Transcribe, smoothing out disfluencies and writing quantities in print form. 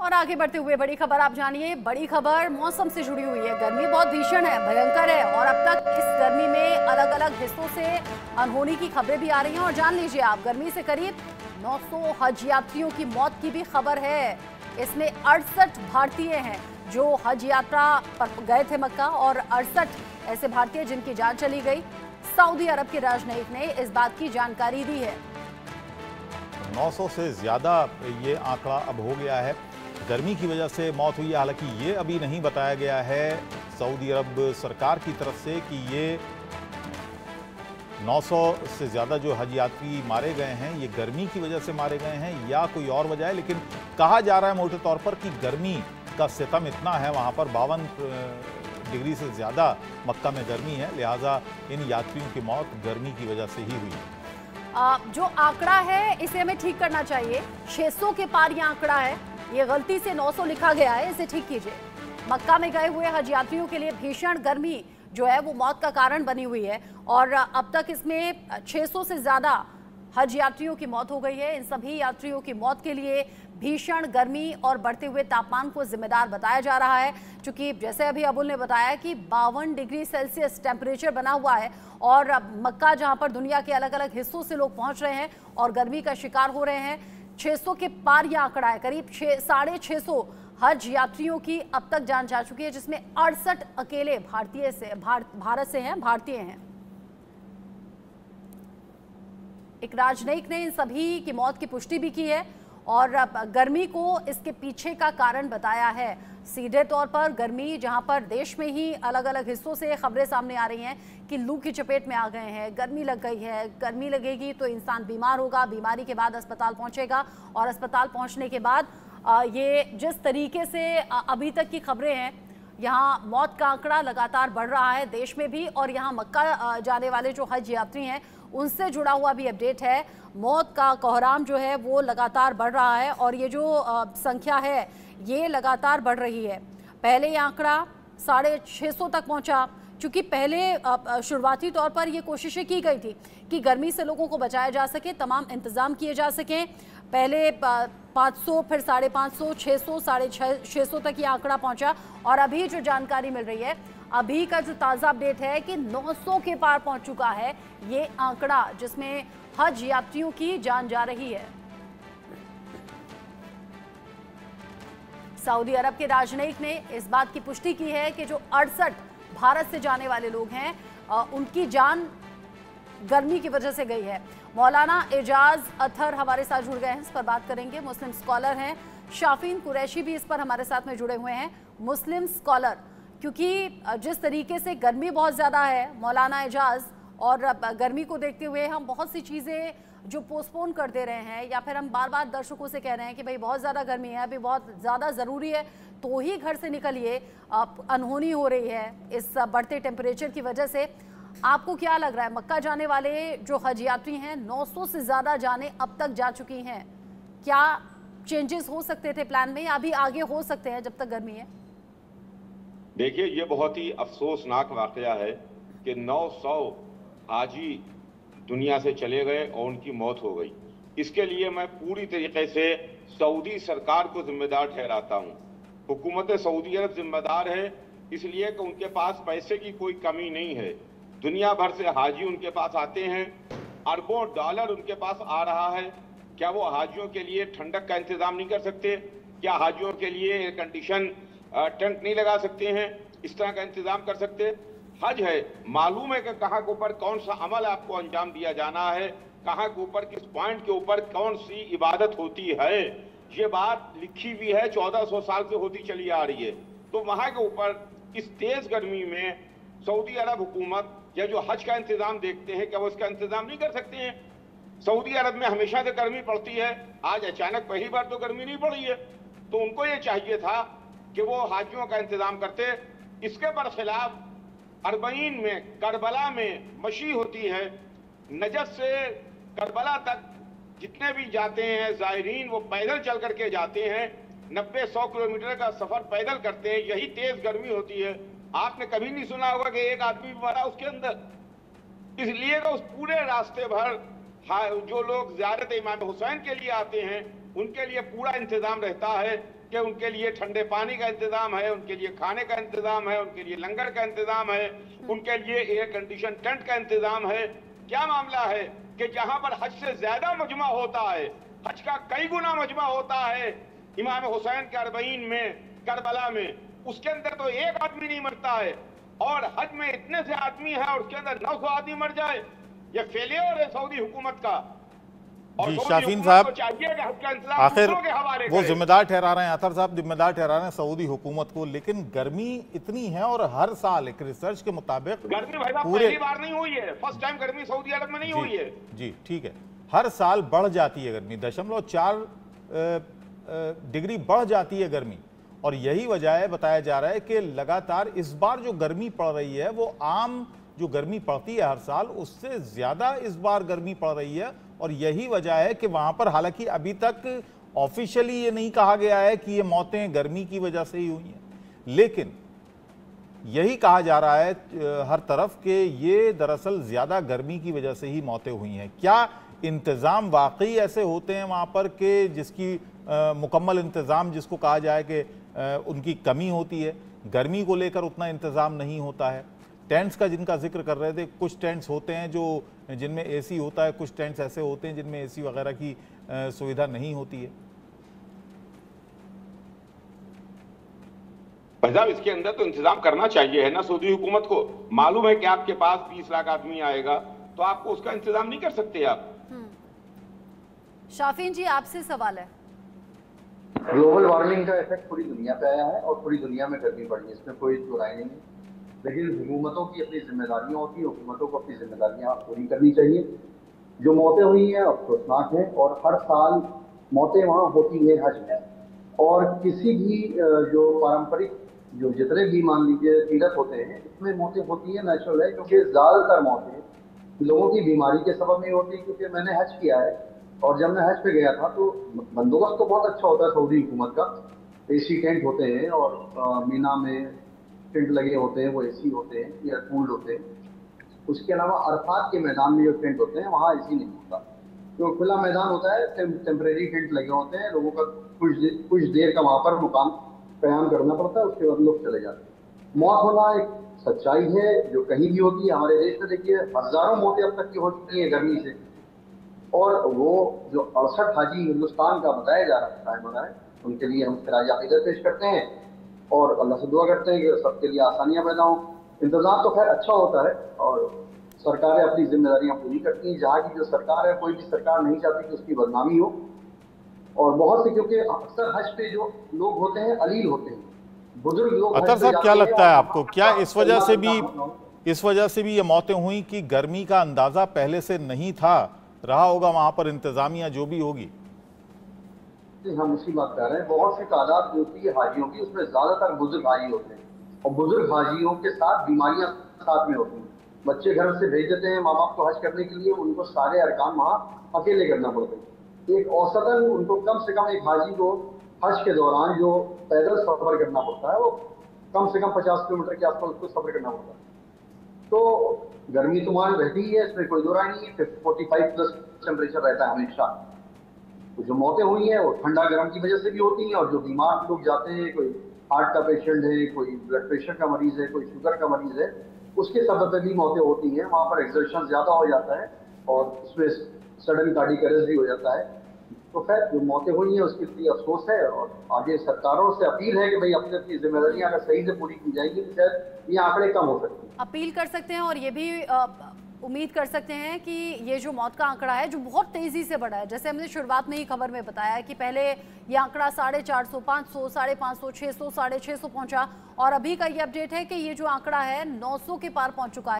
और आगे बढ़ते हुए बड़ी खबर आप जानिए। बड़ी खबर मौसम से जुड़ी हुई है। गर्मी बहुत भीषण है, भयंकर है और अब तक इस गर्मी में अलग अलग हिस्सों से अनहोनी की खबरें भी आ रही हैं। और जान लीजिए आप, गर्मी से करीब 900 हज यात्रियों की मौत की भी खबर है। इसमें 68 भारतीय हैं जो हज यात्रा पर गए थे मक्का, और 68 ऐसे भारतीय जिनकी जान चली गई। सऊदी अरब के राजनयिक ने इस बात की जानकारी दी है। 900 से ज्यादा ये आंकड़ा अब हो गया है। गर्मी की वजह से मौत हुई है। हालांकि ये अभी नहीं बताया गया है सऊदी अरब सरकार की तरफ से कि ये 900 से ज्यादा जो हज यात्री मारे गए हैं ये गर्मी की वजह से मारे गए हैं या कोई और वजह है। लेकिन कहा जा रहा है मोटे तौर पर कि गर्मी का सितम इतना है, वहां पर 52 डिग्री से ज्यादा मक्का में गर्मी है, लिहाजा इन यात्रियों की मौत गर्मी की वजह से ही हुई। जो आंकड़ा है इसे हमें ठीक करना चाहिए। 600 के पार ये आंकड़ा है, ये गलती से 900 लिखा गया है, इसे ठीक कीजिए। मक्का में गए हुए हज यात्रियों के लिए भीषण गर्मी जो है वो मौत का कारण बनी हुई है और अब तक इसमें 600 से ज्यादा हज यात्रियों की मौत हो गई है। इन सभी यात्रियों की मौत के लिए भीषण गर्मी और बढ़ते हुए तापमान को जिम्मेदार बताया जा रहा है। क्योंकि जैसे अभी अबुल ने बताया कि 52 डिग्री सेल्सियस टेम्परेचर बना हुआ है और मक्का जहां पर दुनिया के अलग अलग हिस्सों से लोग पहुंच रहे हैं और गर्मी का शिकार हो रहे हैं। 600 के पार यह आंकड़ा है, करीब 650 हज यात्रियों की अब तक जान जा चुकी है, जिसमें 68 अकेले भारत से हैं, भारतीय हैं। एक राजनयिक ने इन सभी की मौत की पुष्टि भी की है और गर्मी को इसके पीछे का कारण बताया है। सीधे तौर पर गर्मी, जहां पर देश में ही अलग अलग हिस्सों से खबरें सामने आ रही हैं कि लू की चपेट में आ गए हैं, गर्मी लग गई है। गर्मी लगेगी तो इंसान बीमार होगा, बीमारी के बाद अस्पताल पहुंचेगा और अस्पताल पहुंचने के बाद ये जिस तरीके से अभी तक की खबरें हैं, यहाँ मौत का आंकड़ा लगातार बढ़ रहा है देश में भी, और यहाँ मक्का जाने वाले जो हज यात्री हैं उनसे जुड़ा हुआ भी अपडेट है। मौत का कोहराम जो है वो लगातार बढ़ रहा है और ये जो संख्या है ये लगातार बढ़ रही है। पहले ये आंकड़ा 650 तक पहुंचा, क्योंकि पहले शुरुआती तौर पर ये कोशिशें की गई थी कि गर्मी से लोगों को बचाया जा सके, तमाम इंतजाम किए जा सकें। पहले 500, फिर 550, 600, 650 तक ये आंकड़ा पहुंचा और अभी जो जानकारी मिल रही है, अभी का जो ताज़ा अपडेट है कि 900 के पार पहुंच चुका है ये आंकड़ा, जिसमें हज यात्रियों की जान जा रही है। सऊदी अरब के राजनयिक ने इस बात की पुष्टि की है कि जो 68 भारत से जाने वाले लोग हैं उनकी जान गर्मी की वजह से गई है। मौलाना एजाज अथर हमारे साथ जुड़ गए हैं, इस पर बात करेंगे। मुस्लिम स्कॉलर हैं। शाफीन कुरैशी भी इस पर हमारे साथ में जुड़े हुए हैं, मुस्लिम स्कॉलर। क्योंकि जिस तरीके से गर्मी बहुत ज़्यादा है मौलाना एजाज, और गर्मी को देखते हुए हम बहुत सी चीज़ें जो पोस्टपोन कर दे रहे हैं या फिर हम बार बार दर्शकों से कह रहे हैं कि भाई बहुत ज़्यादा गर्मी है, अभी बहुत ज़्यादा ज़रूरी है तो ही घर से निकलिए, अनहोनी हो रही है इस बढ़ते टेम्परेचर की वजह से। आपको क्या लग रहा है, मक्का जाने वाले जो हज यात्री हैं 900 से ज़्यादा जाने अब तक जा चुकी हैं, क्या चेंजेस हो सकते थे प्लान में या अभी आगे हो सकते हैं जब तक गर्मी है? देखिए, ये बहुत ही अफसोसनाक वाकया है कि 900 हाजी दुनिया से चले गए और उनकी मौत हो गई। इसके लिए मैं पूरी तरीके से सऊदी सरकार को जिम्मेदार ठहराता हूँ। हुकूमत सऊदी अरब जिम्मेदार है, इसलिए कि उनके पास पैसे की कोई कमी नहीं है। दुनिया भर से हाजी उनके पास आते हैं, अरबों डॉलर उनके पास आ रहा है। क्या वो हाजियों के लिए ठंडक का इंतजाम नहीं कर सकते? क्या हाजियों के लिए एयर कंडीशन टेंट नहीं लगा सकते हैं? इस तरह का इंतजाम कर सकते? हज है, मालूम है कि कहाँ के ऊपर कौन सा अमल आपको अंजाम दिया जाना है, कहाँ के ऊपर किस पॉइंट के ऊपर कौन सी इबादत होती है। ये बात लिखी हुई है, 1400 साल से होती चली आ रही है। तो वहाँ के ऊपर इस तेज गर्मी में सऊदी अरब हुकूमत या जो हज का इंतजाम देखते हैं, क्या वो इसका इंतजाम नहीं कर सकते हैं? सऊदी अरब में हमेशा से गर्मी पड़ती है, आज अचानक पहली बार तो गर्मी नहीं पड़ी है। तो उनको ये चाहिए था कि वो हाजियों का इंतजाम करते। इसके बरखिलाफ अरबईन में करबला में मशी होती है, नजफ से करबला तक जितने भी जाते हैं ज़ायरीन वो पैदल चल करके जाते हैं, 90-100 किलोमीटर का सफर पैदल करते हैं। यही तेज गर्मी होती है। आपने कभी नहीं सुना होगा कि एक आदमी भी मरा उसके अंदर, इसलिए कि उस पूरे रास्ते भर जो लोग ज़ियारत इमाम हुसैन के लिए आते हैं उनके लिए पूरा इंतजाम रहता है कि उनके लिए ठंडे पानी का इंतजाम है, उनके लिए खाने का इंतजाम है, उनके लिए लंगर का इंतजाम है, उनके लिए एयर कंडीशन टेंट का इंतजाम है। क्या मामला है कि जहां पर हज से ज्यादा मजमा होता है, हज का कई गुना मजमा होता है, इमाम हुसैन के अरबईन में, करबला में, उसके अंदर तो एक आदमी नहीं मरता है, और हज में इतने से आदमी है और उसके अंदर 900 आदमी मर जाए। ये फेलियर है सऊदी हुकूमत का। जी शाफीन साहब, आखिर हवाले वो जिम्मेदार ठहरा रहे हैं, अतर साहब जिम्मेदार ठहरा रहे हैं सऊदी हुकूमत को, लेकिन गर्मी इतनी है और हर साल एक रिसर्च के मुताबिक गर्मी भाई साहब पहली बार नहीं हुई है, फर्स्ट टाइम गर्मी सऊदी अरब में नहीं हुई है। जी ठीक है, हर साल बढ़ जाती है गर्मी, 0.4 डिग्री बढ़ जाती है गर्मी, और यही वजह है, बताया जा रहा है कि लगातार इस बार जो गर्मी पड़ रही है वो आम जो गर्मी पड़ती है हर साल उससे ज्यादा इस बार गर्मी पड़ रही है। और यही वजह है कि वहां पर, हालांकि अभी तक ऑफिशियली ये नहीं कहा गया है कि ये मौतें गर्मी की वजह से ही हुई हैं, लेकिन यही कहा जा रहा है हर तरफ कि ये दरअसल ज्यादा गर्मी की वजह से ही मौतें हुई हैं। क्या इंतजाम वाकई ऐसे होते हैं वहां पर कि जिसकी मुकम्मल इंतजाम जिसको कहा जाए कि उनकी कमी होती है, गर्मी को लेकर उतना इंतजाम नहीं होता है? टेंट्स का जिनका जिक्र कर रहे थे, कुछ टेंट्स होते हैं जो जिनमें एसी होता है, कुछ टेंट्स ऐसे होते हैं जिनमें एसी वगैरह की सुविधा नहीं होती है। साहब इसके अंदर तो इंतजाम करना चाहिए है ना सऊदी हुकूमत को। मालूम है कि आपके पास 20 लाख आदमी आएगा तो आपको उसका इंतजाम नहीं कर सकते आप। शाफीन जी आपसे सवाल है। ग्लोबल वार्मिंग का इफेक्ट पूरी दुनिया पे आया है और पूरी दुनिया में गर्मी बढ़ी है, इसमें कोई दो राय नहीं है। लेकिन हुकूमतों की अपनी जिम्मेदारियां होती हैं, हुकूमतों को अपनी जिम्मेदारियां पूरी करनी चाहिए। जो मौतें हुई हैं अफसोसनाक है, और हर साल मौतें वहाँ होती है हज में, और किसी भी जो पारंपरिक जो जितने भी मान लीजिए तीरथ होते हैं इसमें मौतें होती है, नेचुरल है, क्योंकि ज़्यादातर मौतें लोगों की बीमारी के सबब नहीं होती। क्योंकि मैंने हज किया है और जब मैं हज पे गया था तो बंदोबस्त तो बहुत अच्छा होता है सऊदी हुकूमत का, एसी टेंट होते हैं और मीना में टेंट लगे होते हैं, वो एसी होते हैं, एयर कूल्ड होते हैं। उसके अलावा अरफात के मैदान में जो टेंट होते हैं वहाँ एसी नहीं होता, तो खुला मैदान होता है, टेम्परेरी टेंट लगे होते हैं, लोगों का कुछ देर का वहाँ पर मुकाम कयाम करना पड़ता है, उसके बाद लोग चले जाते हैं। मौत होना एक सच्चाई है जो कहीं भी होती है। हमारे देश में देखिए हजारों मौतें अब तक की हो चुकी है गर्मी से, और वो जो 68 हाजी हिंदुस्तान का बताया जा रहा है उनके लिए हम खिराज अकीदत पेश करते हैं और अल्लाह से दुआ करते हैं कि सबके लिए आसानियां पैदा हों। इंतजाम तो खैर अच्छा होता है और सरकारें अपनी जिम्मेदारियां पूरी करती हैं। जहाँ की जो सरकार है, कोई भी सरकार नहीं चाहती कि उसकी बदनामी हो, और बहुत से, क्योंकि अक्सर हज पे जो लोग होते हैं अलील होते हैं, बुजुर्ग लोग। अतर साहब क्या लगता है आपको, क्या इस वजह से भी ये मौतें हुई कि गर्मी का अंदाजा पहले से नहीं था, रहा होगा वहां पर इंतजामिया जो भी होगी? हम उसी बात कर रहे हैं। बहुत सी तादाद जो होती है हाजियों की, उसमें ज्यादातर बुजुर्ग हाजी होते हैं, और बुजुर्ग हाजियों के साथ बीमारियां साथ में होती हैं। बच्चे घर से भेज देते हैं माँ बाप को हज करने के लिए, उनको सारे अरकान वहाँ अकेले करना पड़ते हैं। एक औसतन उनको कम से कम एक हाजी को हज के दौरान जो पैदल सफर करना पड़ता है वो कम से कम 50 किलोमीटर के आसपास उसको सफर करना पड़ता है। तो गर्मी तो वहाँ रहती ही है, इसमें कोई दो राय नहीं है। 45+ टेम्परेचर रहता है हमेशा। तो जो मौतें हुई हैं वो ठंडा गर्म की वजह से भी होती हैं, और जो बीमार लोग जाते हैं, कोई हार्ट का पेशेंट है, कोई ब्लड प्रेशर का मरीज है, कोई शुगर का मरीज है, उसके सबब से भी मौतें होती हैं। वहाँ पर एक्सर्शन ज्यादा हो जाता है और उसमें सडन कार्डियक अरेस्ट भी हो जाता है। तो खैर जो मौतें हुई हैं उसके लिए अफसोस है, और आगे सरकारों से अपील है कि भाई अपनी अपनी जिम्मेदारियां अगर सही से पूरी की जाएगी तो शायद ये आंकड़े कम हो सकते हैं। अपील कर सकते हैं, और ये भी उम्मीद कर सकते हैं कि ये जो मौत का आंकड़ा है जो बहुत तेजी से बढ़ा है, जैसे हमने शुरुआत में ही खबर में बताया कि पहले ये आंकड़ा 450, 500, 550, 600, 650 पहुंचा, और अभी का ये अपडेट है कि ये जो आंकड़ा है 900 के पार पहुंच चुका है।